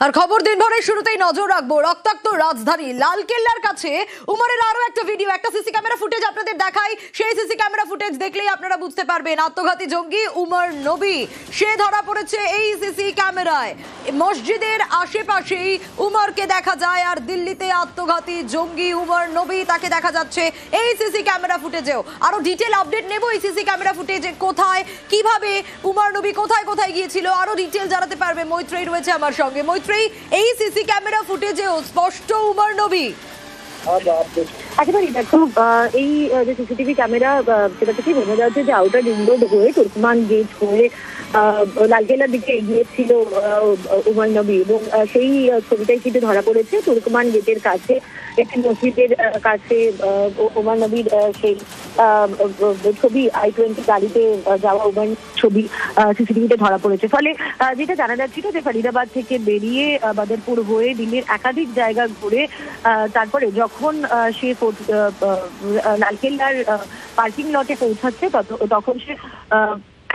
আর খবর দিনভরের শুরুতেই নজর রাখবো রক্তাক্ত রাজধানী লালকেল্লার কাছে উমরের আরো একটা ভিডিও, একটা সিসি ক্যামেরা ফুটেজ আপনাদের দেখাই। সেই সিসি ক্যামেরা ফুটেজ দেখলেই আপনারা বুঝতে পারবেন আত্মঘাতী জঙ্গি উমর নবী সে ধরা পড়েছে এই সিসি ক্যামেরায়। মসজিদের আশেপাশেই উমরকে দেখা যায়, আর দিল্লিতে আত্মঘাতী জঙ্গি উমর নবী তাকে দেখা যাচ্ছে এই সিসি ক্যামেরা ফুটেজেও। আরো ডিটেল আপডেট নেব এই সিসি ক্যামেরা ফুটেজে, কোথায় কিভাবে উমর নবী কোথায় কোথায় গিয়েছিল, আরো ডিটেল জানাতে পারবে মৈত্রেয়ী রয়েছে আমার সঙ্গে। মৈত্রেয়ী, এই সিসি ক্যামেরা ফুটেজেও স্পষ্ট উমর নবী। একেবারে দেখো, এই যে সিসিটিভি ক্যামেরা সেটা থেকেই বোঝা যাচ্ছে যে আউটার রিং রোড হয়ে তুর্কমান গেট হয়ে লালকেল্লার দিকে এগিয়েছিল উমর নবী, এবং সেই ছবিটাই কিন্তু ধরা পড়েছে তুর্কমান গেটের কাছে একটি মসজিদের কাছে। উমর নবীর সেই ছবি i20 গাড়িতে যাওয়া উমর ছবি সিসিটিভিতে ধরা পড়েছে। ফলে যেটা জানা যাচ্ছিল যে ফরিদাবাদ থেকে বেরিয়ে বাদরপুর হয়ে দিল্লির একাধিক জায়গা ঘুরে তারপরে যখন সে লালকেল্লার পার্কিং লটে পৌঁছাচ্ছে তখন সে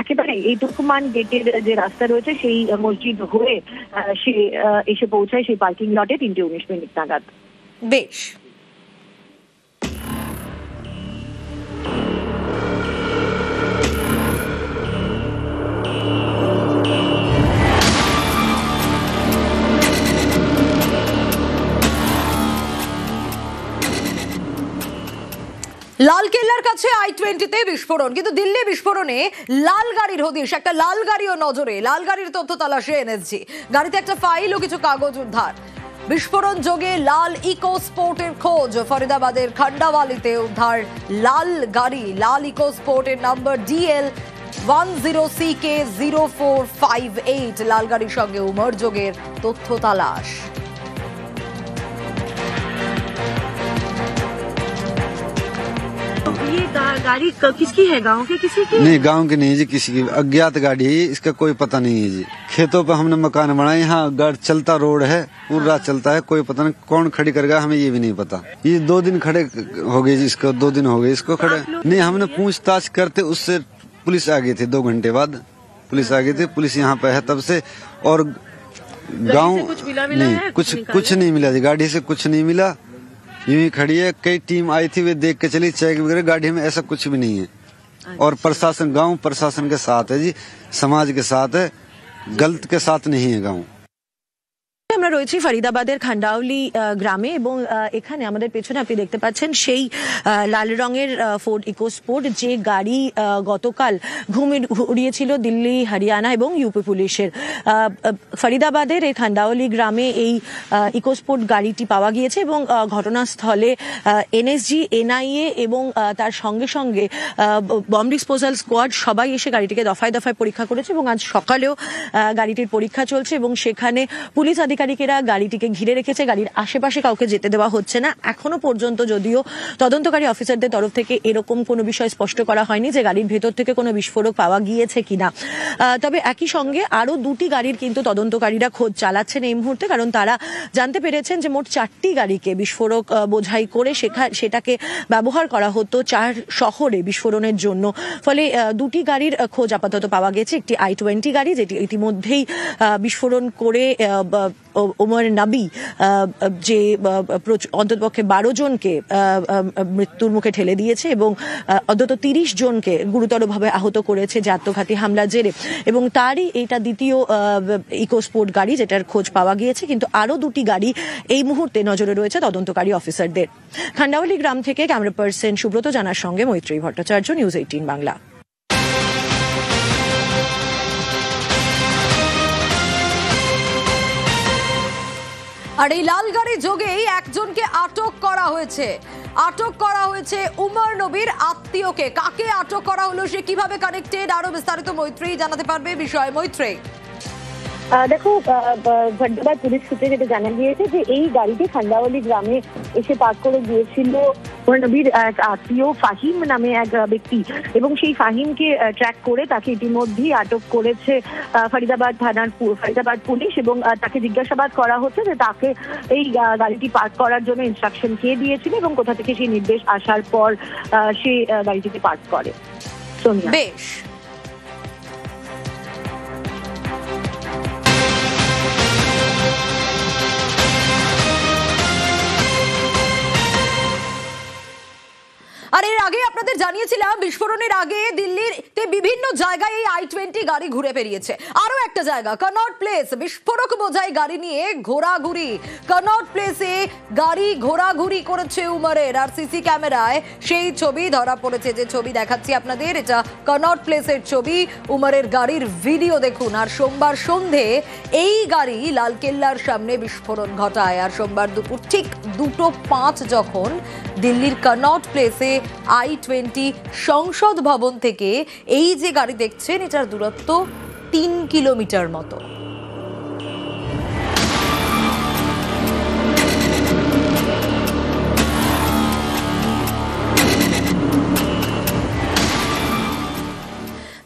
একেবারে এই তুর্কমান গেটের যে রাস্তা রয়েছে সেই মসজিদ হয়ে সে এসে পৌঁছায় সেই পার্কিং লটে 3:19 নাগাদ। বেশ, লালকেল্লার কাছে i20তে বিস্ফোরণ, কিন্তু দিল্লি বিস্ফোরণে লাল গাড়ির হদিশ, একটা লাল গাড়িও নজরে। লাল গাড়ির তথ্য তালাশে এনএসজি, গাড়িতে একটা ফাইল ও কিছু কাগজ উদ্ধার। বিস্ফোরণ যোগে লাল ইকো স্পোর্টের খোঁজ, ফরিদাবাদের খান্ডাওয়ালিতে উদ্ধার লাল গাড়ি। লাল ইকো স্পোর্টের নাম্বার DL 10CK0458। লাল গাড়ির সঙ্গে উমর যোগের তথ্য তালাশ। गाड़ी किसकी है? गांव के किसी की? नहीं, गांव की नहीं जी, किसी की अज्ञात गाड़ी है, इसका कोई पता नहीं है जी। खेतों पे हमने मकान बनाए, यहाँ चलता रोड है, पूरा चलता है, कोई पता नहीं कौन खड़ी करेगा, हमें ये भी नहीं पता। ये 2 दिन खड़े हो गए जी, इसको 2 दिन हो गए इसको खड़े। नहीं, हमने पूछताछ करते उससे पुलिस आ गई थी, 2 घंटे बाद पुलिस आ गई थी। पुलिस यहाँ पे है तब से, और गाँव नहीं, कुछ नहीं मिला जी, गाड़ी से कुछ नहीं मिला, यूं ही खड़ी है। कई टीम आई थी, वे देख के चली, चेक वगैरह, गाड़ी में ऐसा कुछ भी नहीं है। और प्रशासन, गांव प्रशासन के साथ है जी, समाज के साथ है, गलत के साथ नहीं है गांव। আমরা রয়েছি ফরিদাবাদের খান্ডাওলি গ্রামে, এবং এখানে আমাদের পেছনে আপনি দেখতে পাচ্ছেন সেই লাল রঙের ফোর্ড ইকোস্পোর্ট, যে গাড়ি গতকাল উড়িয়েছিল দিল্লি, হরিয়ানা এবং ইউপি পুলিশের। ফরিদাবাদের এই খান্ডাওলি গ্রামে এই ইকোস্পোর্ট গাড়িটি পাওয়া গিয়েছে, এবং ঘটনাস্থলে এনএসজি, এনআইএ এবং তার সঙ্গে সঙ্গে বম্ব ডিসপোজাল স্কোয়াড সবাই এসে গাড়িটিকে দফায় দফায় পরীক্ষা করেছে, এবং আজ সকালেও গাড়িটির পরীক্ষা চলছে। এবং সেখানে পুলিশ আধিকারিকেরা গাড়িটিকে ঘিরে রেখেছে, গাড়ির আশেপাশে কাউকে যেতে দেওয়া হচ্ছে না। এখনো পর্যন্ত যদিও তদন্তকারী অফিসারদের তরফ থেকে এরকম কোনো বিষয় স্পষ্ট করা হয়নি যে গাড়ির ভেতর থেকে কোনো বিস্ফোরক পাওয়া গিয়েছে কিনা। তবে একই সঙ্গে আরো 2টি গাড়ির কিন্তু তদন্তকারীরা খোঁজ চালাচ্ছেন এই মুহূর্তে, কারণ তারা জানতে পেরেছেন যে মোট 4টি গাড়িকে বিস্ফোরক বোঝাই করে সেটাকে ব্যবহার করা হতো 4 শহরে বিস্ফোরণের জন্য। ফলে 2টি গাড়ির খোঁজ আপাতত পাওয়া গেছে। একটি i20 গাড়ি, যেটি ইতিমধ্যেই বিস্ফোরণ করে উমর নবী যে অন্ততপক্ষে 12 জনকে মৃত্যুর মুখে ঠেলে দিয়েছে, এবং অন্তত 30 জনকে গুরুতরভাবে আহত করেছে যে আত্মঘাতী হামলার জেরে। এবং তারই এটা দ্বিতীয় ইকোস্পোর্ট গাড়ি, যেটার খোঁজ পাওয়া গিয়েছে। কিন্তু আরো 2টি গাড়ি এই মুহূর্তে নজরে রয়েছে তদন্তকারী অফিসারদের। খান্ডাওয়ালি গ্রাম থেকে ক্যামেরা পার্সন সুব্রত জানার সঙ্গে মৈত্রেয়ী ভট্টাচার্য, নিউজ 18 বাংলা। আর এই লাল গাড়ি যোগেই একজনকে আটক করা হয়েছে উমর নবীর আত্মীয়কে। কাকে আটক করা হলো, সে কিভাবে কানেক্টেড, আরো বিস্তারিত মৈত্রেয়ী জানাতে পারবে বিষয়। মৈত্রেয়ী, দেখো, ফরিদাবাদ পুলিশ সূত্রে যেটা জানা গিয়েছে যে এই গাড়িটি খান্ডাওয়ালি গ্রামে এসে পার্ক করে গিয়েছিল উমর নবীর এক আত্মীয় ফাহিম নামে এক ব্যক্তি, এবং সেই ফাহিমকে ট্র্যাক করে তাকে ইতিমধ্যেই আটক করেছে ফরিদাবাদ পুলিশ। এবং তাকে জিজ্ঞাসাবাদ করা হচ্ছে যে তাকে এই গাড়িটি পার্ক করার জন্য ইনস্ট্রাকশন কে দিয়েছিল এবং কোথা থেকে সেই নির্দেশ আসার পর সে গাড়িটিকে পার্ক করে। বেশ, আপনাদের জানিয়েছিলাম বিস্ফোরণের আগে দিল্লিতে বিভিন্ন জায়গায় এই i20 গাড়ি ঘুরে বেরিয়েছে। আরো একটা জায়গা কনট প্লেস, বিস্ফোরক বোঝাই গাড়ি নিয়ে ঘোরাঘুরি। কনট প্লেসে গাড়ি ঘোরাঘুরি করেছে উমরের, আর সিসি ক্যামেরায় সেই ছবি ধরা পড়েছে। যে ছবি দেখাচ্ছি আপনাদের, এটা কনট প্লেসের ছবি। উমরের গাড়ির ভিডিও দেখুন। আর সোমবার সন্ধে এই গাড়ি লালকেল্লার সামনে বিস্ফোরণ ঘটায়। আর সোমবার দুপুর ঠিক 2:05 যখন দিল্লির কনট প্লেসে i20 সংসদ ভবন থেকে এই যে গাড়ি দেখছেন, এটার দূরত্ব 3 কিলোমিটার মতো।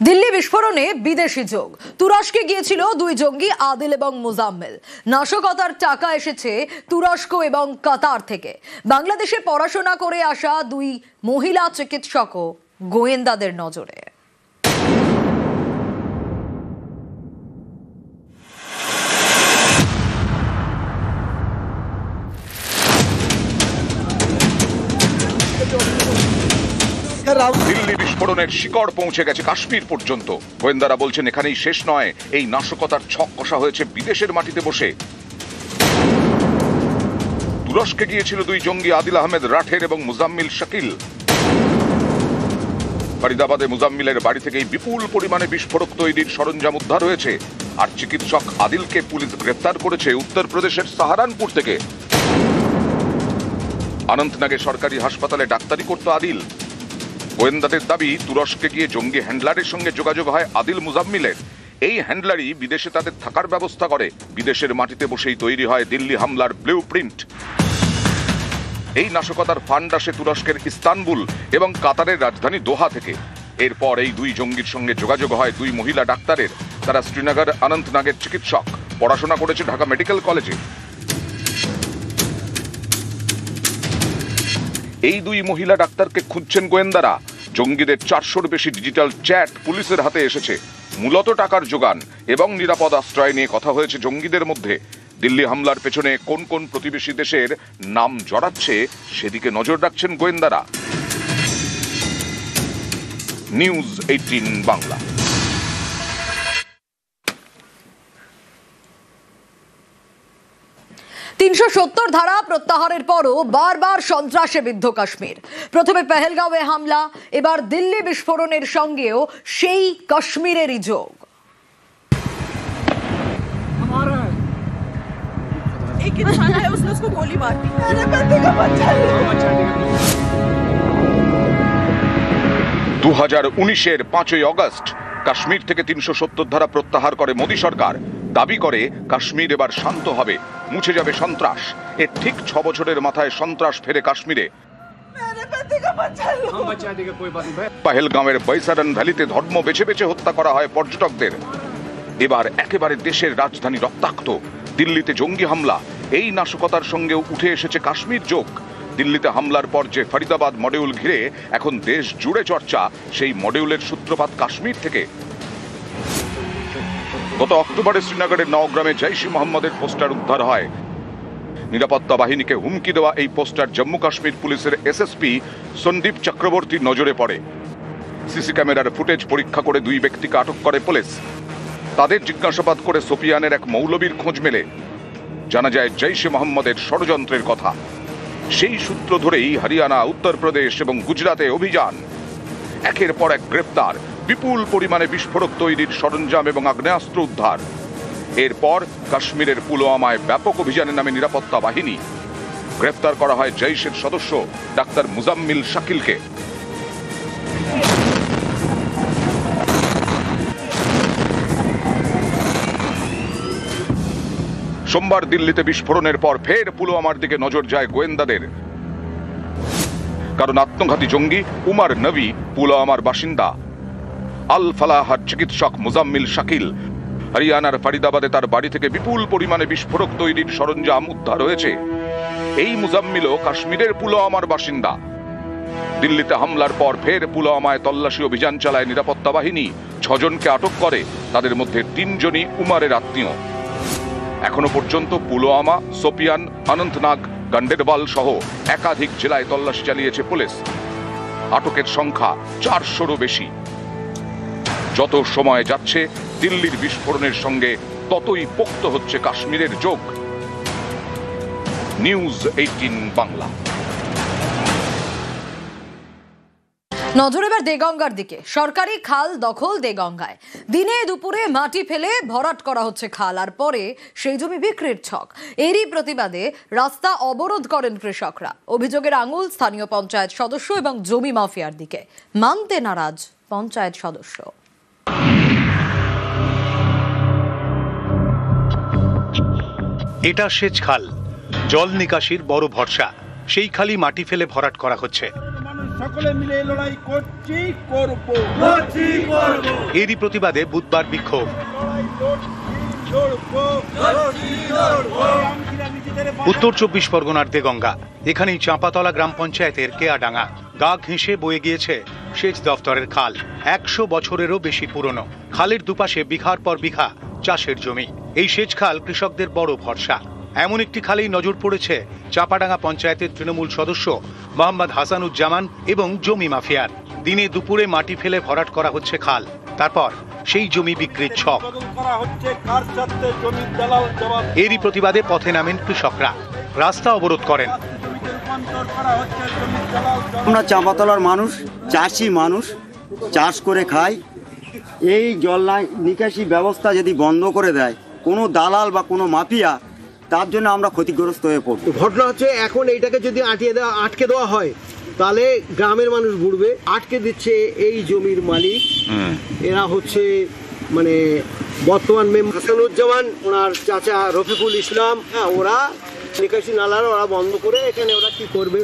দিল্লি বিস্ফোরণে বিদেশি যোগ। তুরস্কে গিয়েছিল দুই জঙ্গি আদিল এবং মুজাম্মেল। নাশকতার টাকা এসেছে তুরস্ক এবং কাতার থেকে। বাংলাদেশে পড়াশোনা করে আসা দুই মহিলা চিকিৎসকও গোয়েন্দাদের নজরে। দিল্লি বিস্ফোরণের শিকড় পৌঁছে গেছে কাশ্মীর পর্যন্ত। গোয়েন্দারা বলছেন এখানেই শেষ নয়, এই নাশকতার ছক কষা হয়েছে বিদেশের মাটিতে বসে। তুরস্কে গিয়েছিল দুই জঙ্গি আদিল আহমেদ রাঠের এবং মুজাম্মিল শাকিল। ফরিদাবাদে মুজাম্মিলের বাড়ি থেকেই বিপুল পরিমাণে বিস্ফোরক তৈরির সরঞ্জাম উদ্ধার হয়েছে। আর চিকিৎসক আদিলকে পুলিশ গ্রেফতার করেছে উত্তরপ্রদেশের সাহারানপুর থেকে। অনন্তনাগে সরকারি হাসপাতালে ডাক্তারি করত আদিল। গোয়েন্দাদের দাবি, তুরস্কে গিয়ে জঙ্গি হ্যান্ডলারের সঙ্গে যোগাযোগ হয় আদিল মুজাম্মিলের। এই হ্যান্ডলারই বিদেশে তাদের থাকার ব্যবস্থা করে। বিদেশের মাটিতে বসেই তৈরি হয় দিল্লি হামলার ব্লু প্রিন্ট। এই নাশকতার ফান্ড আসে তুরস্কের ইস্তানবুল এবং কাতারের রাজধানী দোহা থেকে। এরপর এই দুই জঙ্গির সঙ্গে যোগাযোগ হয় দুই মহিলা ডাক্তারের। তারা শ্রীনগর অনন্তনাগের চিকিৎসক, পড়াশোনা করেছে ঢাকা মেডিকেল কলেজে। এই দুই মহিলা ডাক্তারকে খুঁজছেন গোয়েন্দারা। জঙ্গিদের 400-র বেশি ডিজিটাল চ্যাট পুলিশের হাতে এসেছে। মূলত টাকার যোগান এবং নিরাপদ আশ্রয় নিয়ে কথা হয়েছে জঙ্গিদের মধ্যে। দিল্লি হামলার পেছনে কোন কোন প্রতিবেশী দেশের নাম জড়াচ্ছে সেদিকে নজর রাখছেন গোয়েন্দারা। নিউজ 18 বাংলা। 370 ধারা প্রত্যাহারের পরও বারবার সন্ত্রাসে বিদ্ধ কাশ্মীর। প্রথমে পেহেলগাঁওয়ে হামলা, এবার দিল্লি বিস্ফোরণের সঙ্গেও সেই কাশ্মীরেরই যোগ। एक इंसान आया, उसने उसको गोली मार दी। मेरे बेटे का बच्चा है। 2019-এর 5ই আগস্ট কাশ্মীর থেকে 370 ধারা প্রত্যাহার করে মোদী সরকার। দাবি করে কাশ্মীর এবার শান্ত হবে, মুছে যাবে সন্ত্রাস। এর ঠিক 6 বছরের মাথায় সন্ত্রাস ফেরে কাশ্মীরে। পহেলগাঁওয়ের বৈসারন ভ্যালিতে ধর্ম বেছে বেছে হত্যা করা হয় পর্যটকদের। এবার একেবারে দেশের রাজধানী রক্তাক্ত। দিল্লিতে জঙ্গি হামলা, এই নাশকতার সঙ্গেও উঠে এসেছে কাশ্মীর যোগ। দিল্লিতে হামলার পর যে ফরিদাবাদ মডিউল ঘিরে এখন দেশ জুড়ে চর্চা, সেই মডিউলের সূত্রপাত কাশ্মীর থেকে। গত অক্টোবরে শ্রীনগরের নওগ্রামে জৈশ-ই মোহাম্মদের পোস্টার উদ্ধার হয়। নিরাপত্তা বাহিনীকে হুমকি দেওয়া এই পোস্টার জম্মু কাশ্মীর পুলিশের এসএসপি সন্দীপ চক্রবর্তীর নজরে পড়ে। সিসি ক্যামেরার ফুটেজ পরীক্ষা করে দুই ব্যক্তিকে আটক করে পুলিশ। তাদের জিজ্ঞাসাবাদ করে সোপিয়ানের এক মৌলবীর খোঁজ মেলে। জানা যায় জৈশ-ই মোহাম্মদের ষড়যন্ত্রের কথা। সেই সূত্র ধরেই হরিয়ানা, উত্তরপ্রদেশ এবং গুজরাটে অভিযান। একের পর এক গ্রেপ্তার, বিপুল পরিমাণে বিস্ফোরক তৈরির সরঞ্জাম এবং আগ্নেয়াস্ত্র উদ্ধার। এরপর কাশ্মীরের পুলওয়ামায় ব্যাপক অভিযানের নামে নিরাপত্তা বাহিনী। গ্রেফতার করা হয় জৈশের সদস্য ডাক্তার মুজাম্মিল শাকিলকে। সোমবার দিল্লিতে বিস্ফোরণের পর ফের পুলওয়ামার দিকে নজর যায় গোয়েন্দাদের। কারণ আত্মঘাতী জঙ্গি উমর নবী পুলওয়ামার বাসিন্দা। আল ফালাহার চিকিৎসক মুজাম্মিল শাকিল। হরিয়ানার ফরিদাবাদে তার বাড়ি থেকে বিপুল পরিমাণে বিস্ফোরক তৈরির সরঞ্জাম উদ্ধার হয়েছে। এই মুজাম্মিলও কাশ্মীরের পুলওয়ামার বাসিন্দা। দিল্লিতে হামলার পর ফের পুলওয়ামায় তল্লাশি অভিযান চালায় নিরাপত্তা বাহিনী। 6 জনকে আটক করে, তাদের মধ্যে 3 জনই উমরের আত্মীয়। এখনো পর্যন্ত পুলওয়ামা, সোপিয়ান, অনন্তনাগ, গন্ডেরবাল সহ একাধিক জেলায় তল্লাশি চালিয়েছে পুলিশ। আটকের সংখ্যা 400-রও বেশি। যত সময় যাচ্ছে দিল্লির বিস্ফোরণের সঙ্গে ততই পোক্ত হচ্ছে কাশ্মীরের যোগ। নিউজ 18 বাংলা। নজর এবার দেগঙ্গার দিকে। সরকারি খাল দখল দেগঙ্গায়। দিনে দুপুরে মাটি ফেলে ভরাট করা হচ্ছে খাল, আর পরে সেই জমি বিক্রির ছক। এরই প্রতিবাদে রাস্তা অবরোধ করেন কৃষকরা। অভিযোগের আঙুল স্থানীয় পঞ্চায়েত সদস্য এবং জমি মাফিয়ার দিকে। মানতে নারাজ পঞ্চায়েত সদস্য। এটা সেচ খাল, জল নিকাশির বড় ভরসা। সেই খালি মাটি ফেলে ভরাট করা হচ্ছে। সকলে মিলে লড়াই করছি, করব। এরই প্রতিবাদে বুধবার বিক্ষোভ। উত্তর 24 পরগনার দেগঙ্গা। এখানেই চাঁপাতলা গ্রাম পঞ্চায়েতের কেয়াডাঙ্গা। গা ঘেঁষে বয়ে গিয়েছে সেচ দফতরের খাল। 100 বছরেরও বেশি পুরনো। খালের দুপাশে বিঘার পর বিঘা চাষের জমি। এই সেচ খাল কৃষকদের বড় ভরসা। এমন একটি খালেই নজর পড়েছে চাঁপাডাঙ্গা পঞ্চায়েতের তৃণমূল সদস্য মোহাম্মদ হাসানুজ্জামান এবং জমি মাফিয়ার। দিনে দুপুরে মাটি ফেলে ভরাট করা হচ্ছে খাল, তারপর সেই জমি বিক্রির ছক। এরই প্রতিবাদে পথে নামেন কৃষকরা, রাস্তা অবরোধ করেন। আমরা চাঁপাতলার মানুষ, চাষি মানুষ, চাষ করে খাই। এই জল নিকাশি ব্যবস্থা যদি বন্ধ করে দেয় কোনো দালাল বা কোনো মাফিয়া, তার জন্য আমরা ক্ষতিগ্রস্ত হয়ে পড়ব। ঘটনা হচ্ছে এখন এইটাকে যদি আটকে দেওয়া হয় তাহলে গ্রামের মানুষ বুড়বে। আটকে দিচ্ছে এই জমির মালিক, এরা হচ্ছে মানে বর্তমান মেম্বার হাসানুজ্জামান, ওনার চাচা রফিকুল ইসলাম। হ্যাঁ, ওরা নিকাশি নালার ওরা বন্ধ করে এখানে ওরা কি করবে।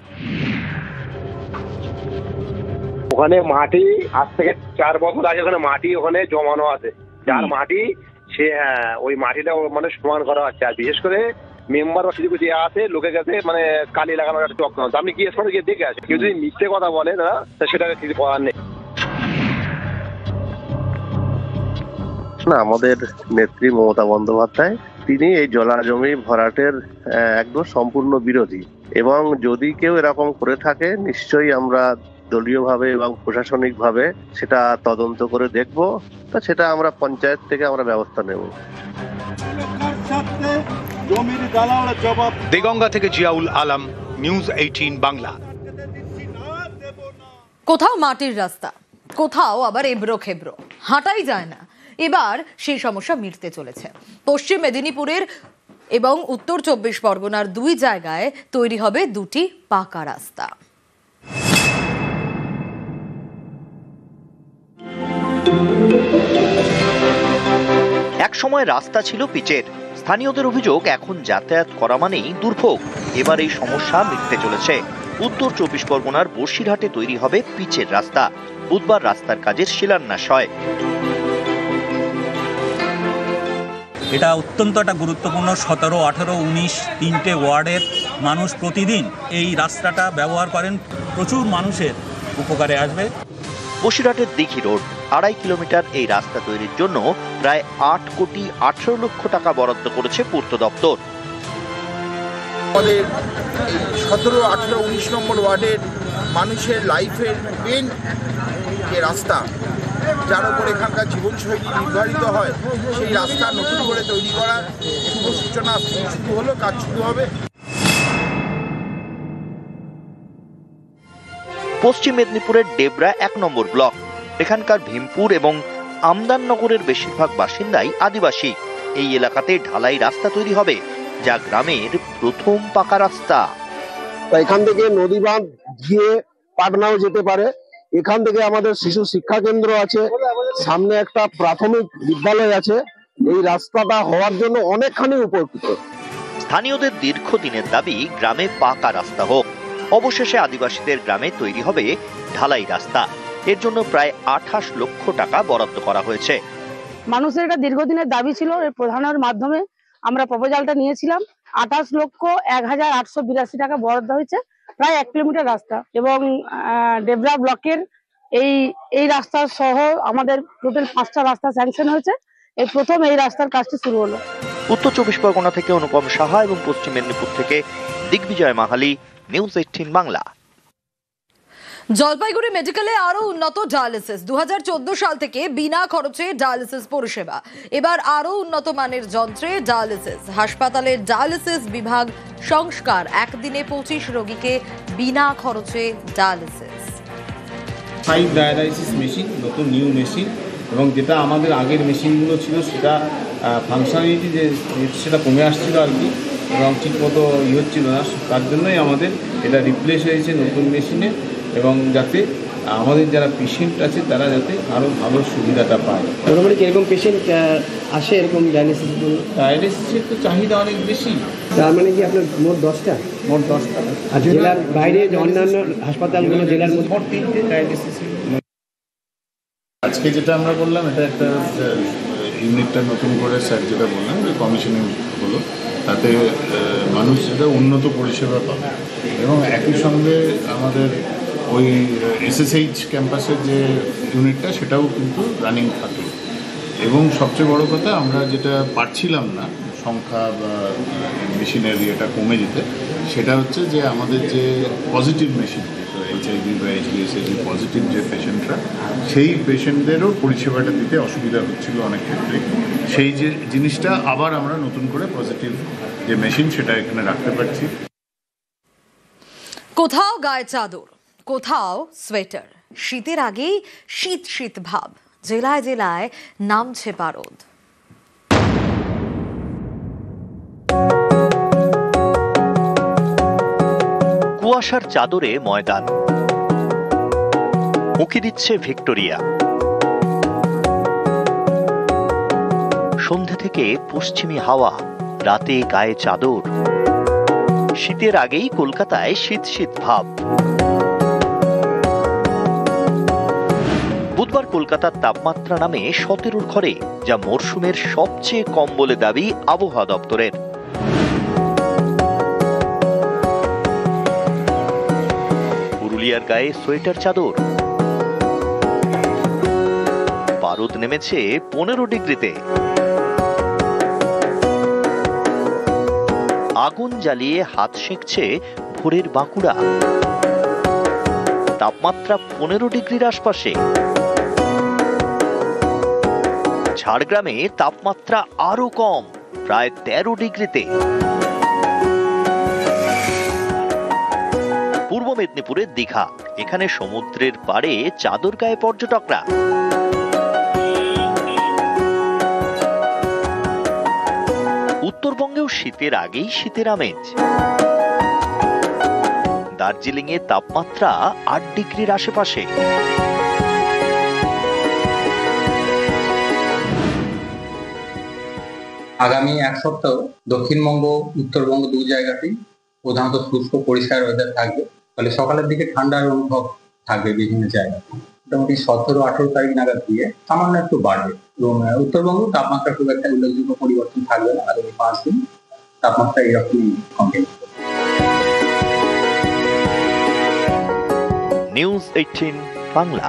ওখানে মাটি আজ থেকে 4 বছর আগে ওখানে মাটি ওখানে জমানো আছে, যার মাটি সে ওই মাটিটা মানে সমান করা হচ্ছে। আর বিশেষ করে মেম্বার বা কিছু দেওয়া আছে লোকের কাছে মানে কালি লাগানোর একটা চক্র। আপনি গিয়ে সঙ্গে গিয়ে দেখে আসেন, কেউ যদি মিথ্যে কথা বলে না সেটাকে কিছু করার নেই। না, আমাদের নেত্রী মমতা বন্দ্যোপাধ্যায় তিনি এই জলা জমি ভরাটের একদম সম্পূর্ণ বিরোধী, এবং যদি কেউ এরকম করে থাকে নিশ্চয়ই আমরা দলীয়ভাবে এবং প্রশাসনিকভাবে সেটা তদন্ত করে দেখব। তা সেটা আমরা পঞ্চায়েত থেকে আমরা ব্যবস্থা নেব। দেগঙ্গা থেকে জিয়াউল আলম, নিউজ 18 বাংলা। কোথাও মাটির রাস্তা, কোথাও আবার এবড়ো খেবড়ো, হাঁটাই যায় না। এবার সেই সমস্যা মিটতে চলেছে। পশ্চিম মেদিনীপুরের এবং উত্তর 24 পরগনার 2 জায়গায় তৈরি হবে 2টি পাকা রাস্তা। এক সময় রাস্তা ছিল পিচের। স্থানীয়দের অভিযোগ এখন যাতায়াত করা মানেই দুর্ভোগ। এবার এই সমস্যা মিটতে চলেছে। উত্তর 24 পরগনার বসিরহাটে তৈরি হবে পিচের রাস্তা। বুধবার রাস্তার কাজের শিলান্যাস হয়। এটা অত্যন্ত একটা গুরুত্বপূর্ণ। 17, 18, 19 তিনটে ওয়ার্ডের মানুষ প্রতিদিন এই রাস্তাটা ব্যবহার করেন। প্রচুর মানুষের উপকারে আসবে। বসিরহাটের দিঘি রোড 2.5 কিলোমিটার এই রাস্তা তৈরির জন্য প্রায় 8 কোটি 18 লক্ষ টাকা বরাদ্দ করেছে পূর্ত দপ্তর। আমাদের 17, 18, 19 নম্বর ওয়ার্ডের মানুষের লাইফের মেন যে রাস্তা, যার উপর এখানকার জীবনশৈলী নির্ধারিত হয়, সেই রাস্তা নতুন করে তৈরি করার শুভ সূচনা শুরু হলো, কাজ শুরু হবে। পশ্চিম মেদিনীপুরের ডেবরা 1 নম্বর ব্লক। এখানকার ভীমপুর এবং আমদাননগরের বেশিরভাগ বাসিন্দাই আদিবাসী। এই এলাকাতে ঢালাই রাস্তা তৈরি হবে, যা গ্রামের প্রথম পাকা রাস্তা। এখান থেকে নদী বাঁধ গিয়ে পাটনাও যেতে পারে। এখান থেকে আমাদের শিশু শিক্ষা কেন্দ্র আছে, সামনে একটা প্রাথমিক বিদ্যালয় আছে। এই রাস্তাটা হওয়ার জন্য অনেকখানি উপকৃত। স্থানীয়দের দীর্ঘদিনের দাবি গ্রামে পাকা রাস্তা হোক। অবশেষে আদিবাসীদের গ্রামে তৈরি হবে ঢালাই রাস্তা। এর জন্য প্রায় 28 লক্ষ টাকা বরাদ্দ করা হয়েছে। মানুষের এটা দীর্ঘদিনের দাবি ছিল। প্রধানের মাধ্যমে আমরা প্রপোজালটা নিয়েছিলাম। 28,01,882 টাকা বরাদ্দ হয়েছে, প্রায় 1 কিলোমিটার রাস্তা। এবং ডেবরা ব্লকের এই রাস্তা সহ আমাদের টোটাল 5টা রাস্তা স্যাংশন হয়েছে। এই প্রথম এই রাস্তার কাজটি শুরু হলো। উত্তর 24 পরগনা থেকে অনুপম সাহা এবং পশ্চিম মেদিনীপুর থেকে দিগ্বিজয় মাহালি, নিউজ 18 বাংলা। জলপাইগুড়ি মেডিকেলে আরো উন্নত ডায়ালিসিস 2014 সাল থেকে বিনা খরচে ডায়ালিসিস পরিষেবা। এবার আরো উন্নত মানের যন্ত্রে ডায়ালিসিস। হাসপাতালের ডায়ালিসিস বিভাগ সংস্কার, একদিনে 25 রোগীকে বিনা খরচে ডায়ালিসিস। 5 ডায়ালাইসিস মেশিন, নতুন নিউ মেশিন, এবং যেটা আমাদের আগের মেশিনগুলো ছিল সেটা ফাংশনালিটি যে সেটা কমে আসছিল আর কি, এবং ঠিকমতো হচ্ছিল না। তার জন্যই আমাদের এটা রিপ্লেস হয়েছে নতুন মেশিনে, এবং যাতে আমাদের যারা পেশেন্ট আছে তারা যাতে আরও ভালো সুবিধাটা পায়। মোটামুটি কীরকম পেশেন্ট আসে এরকম ডায়ালিসিসের তো চাহিদা অনেক বেশি। তার মানে কি আপনার মোট 10টা? মোট 10টা। আর জেলার বাইরে যে অন্যান্য হাসপাতালগুলো জেলার মধ্যে মোট 3টে ডায়ালিসিস। আজকে যেটা আমরা বললাম, এটা একটা ইউনিটটা নতুন করে স্যার যেটা বললাম যে কমিশনিং হলো, তাতে মানুষ যেটা উন্নত পরিষেবা পাবে, এবং একই সঙ্গে আমাদের ওই SSH ক্যাম্পাসের যে ইউনিটটা সেটাও কিন্তু রানিং থাকে। এবং সবচেয়ে বড় কথা, আমরা যেটা পারছিলাম না সংখ্যা বা মেশিনের ইয়েটা কমে যেতে, সেটা হচ্ছে যে আমাদের যে পজিটিভ মেশিন, HIV বা HBsAg পজিটিভ যে পেশেন্টরা, সেই পেশেন্টদেরও পরিষেবাটা দিতে অসুবিধা হচ্ছিল অনেক ক্ষেত্রে। সেই যে জিনিসটা আবার আমরা নতুন করে পজিটিভ যে মেশিন সেটা এখানে রাখতে পারছি। কোথাও গায়ে চাদর, কোথাও সোয়েটার, শীতের আগেই শীত শীত ভাব। জেলায় জেলায় নামছে পারদ। কুয়াশার চাদরে ময়দান, উঁকি দিচ্ছে ভিক্টোরিয়া। সন্ধে থেকে পশ্চিমী হাওয়া, রাতে গায়ে চাদর। শীতের আগেই কলকাতায় শীত শীত ভাব। বুধবার কলকাতার তাপমাত্রা নামে 17-র ঘরে, যা মরশুমের সবচেয়ে কম বলে দাবি আবহাওয়া দপ্তরের। পুরুলিয়ার গায়ে সোয়েটার চাদর। পারদ নেমেছে 15 ডিগ্রিতে। আগুন জ্বালিয়ে হাত সেঁকছে ভোরের বাঁকুড়া। তাপমাত্রা 15 ডিগ্রির আশপাশে। ঝাড়গ্রামে তাপমাত্রা আরো কম, প্রায় 13 ডিগ্রিতে। পূর্ব মেদিনীপুরের দীঘা, এখানে সমুদ্রের পাড়ে চাদর গায়ে পর্যটকরা। উত্তরবঙ্গেও শীতের আগেই শীতের আমেজ। দার্জিলিং এ তাপমাত্রা 8 ডিগ্রির আশেপাশে। আগামী এক সপ্তাহ দক্ষিণবঙ্গ উত্তরবঙ্গ দু জায়গাতেই প্রধানত শুষ্ক পরিষ্কার ওয়েদার থাকবে। ফলে সকালের দিকে ঠান্ডার অনুভব থাকবে বিভিন্ন জায়গায়। মোটামুটি 17-18 তারিখ নাগাদ দিয়ে সামান্য একটু বাড়বে, এবং উত্তরবঙ্গ তাপমাত্রা খুব একটা উল্লেখযোগ্য পরিবর্তন থাকবে না। আগামী 5 দিন তাপমাত্রা এরকমই কন্টিনিউ করবে। নিউজ 18 বাংলা।